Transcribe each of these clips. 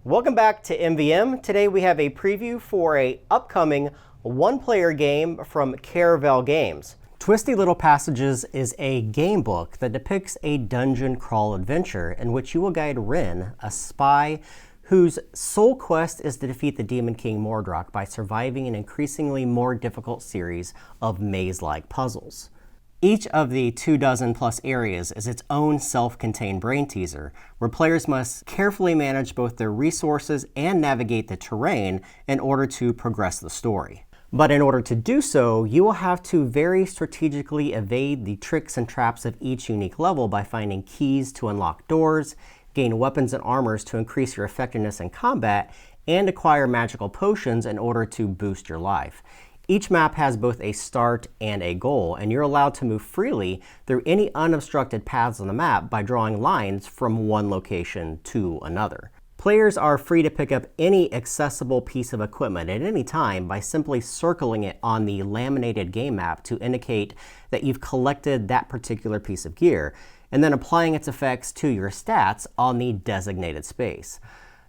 Welcome back to MVM. Today we have a preview for a upcoming one-player game from Caravel Games. Twisty Little Passages is a game book that depicts a dungeon crawl adventure in which you will guide Ren, a spy whose sole quest is to defeat the Demon King Mordroc by surviving an increasingly more difficult series of maze-like puzzles. Each of the 24+ areas is its own self-contained brain teaser, where players must carefully manage both their resources and navigate the terrain in order to progress the story. But in order to do so, you will have to very strategically evade the tricks and traps of each unique level by finding keys to unlock doors, gain weapons and armors to increase your effectiveness in combat, and acquire magical potions in order to boost your life. Each map has both a start and a goal, and you're allowed to move freely through any unobstructed paths on the map by drawing lines from one location to another. Players are free to pick up any accessible piece of equipment at any time by simply circling it on the laminated game map to indicate that you've collected that particular piece of gear, and then applying its effects to your stats on the designated space.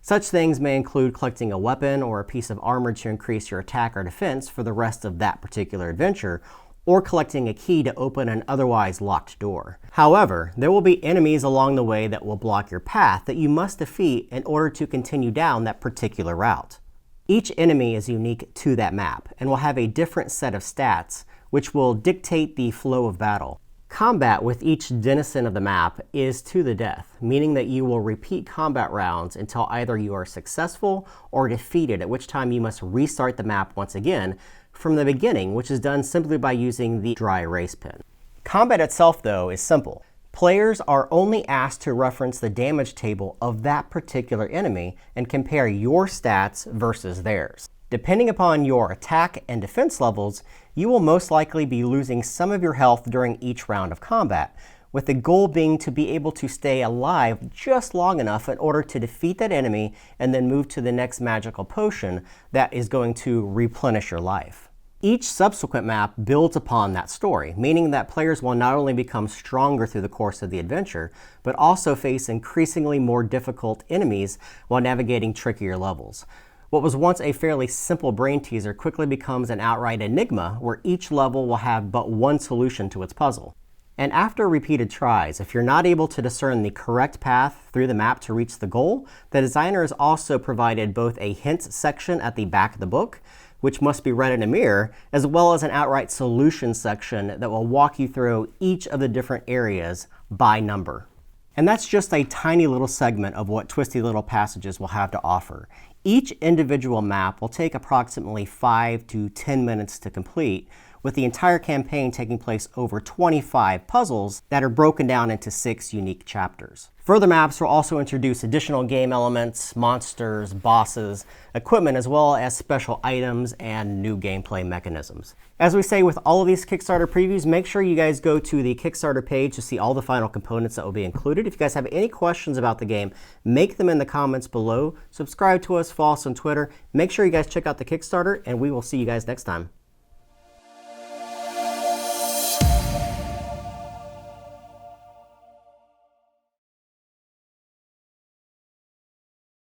Such things may include collecting a weapon or a piece of armor to increase your attack or defense for the rest of that particular adventure, or collecting a key to open an otherwise locked door. However, there will be enemies along the way that will block your path that you must defeat in order to continue down that particular route. Each enemy is unique to that map and will have a different set of stats, which will dictate the flow of battle. Combat with each denizen of the map is to the death, meaning that you will repeat combat rounds until either you are successful or defeated, at which time you must restart the map once again from the beginning, which is done simply by using the dry erase pen. Combat itself, though, is simple. Players are only asked to reference the damage table of that particular enemy and compare your stats versus theirs. Depending upon your attack and defense levels, you will most likely be losing some of your health during each round of combat, with the goal being to be able to stay alive just long enough in order to defeat that enemy and then move to the next magical potion that is going to replenish your life. Each subsequent map builds upon that story, meaning that players will not only become stronger through the course of the adventure, but also face increasingly more difficult enemies while navigating trickier levels. What was once a fairly simple brain teaser quickly becomes an outright enigma where each level will have but one solution to its puzzle. And after repeated tries, if you're not able to discern the correct path through the map to reach the goal, the designer has also provided both a hints section at the back of the book, which must be read in a mirror, as well as an outright solution section that will walk you through each of the different areas by number. And that's just a tiny little segment of what Twisty Little Passages will have to offer. Each individual map will take approximately 5 to 10 minutes to complete, with the entire campaign taking place over 25 puzzles that are broken down into 6 unique chapters. Further maps will also introduce additional game elements, monsters, bosses, equipment, as well as special items and new gameplay mechanisms. As we say with all of these Kickstarter previews, make sure you guys go to the Kickstarter page to see all the final components that will be included. If you guys have any questions about the game, make them in the comments below. Subscribe to us, follow us on Twitter. Make sure you guys check out the Kickstarter, and we will see you guys next time.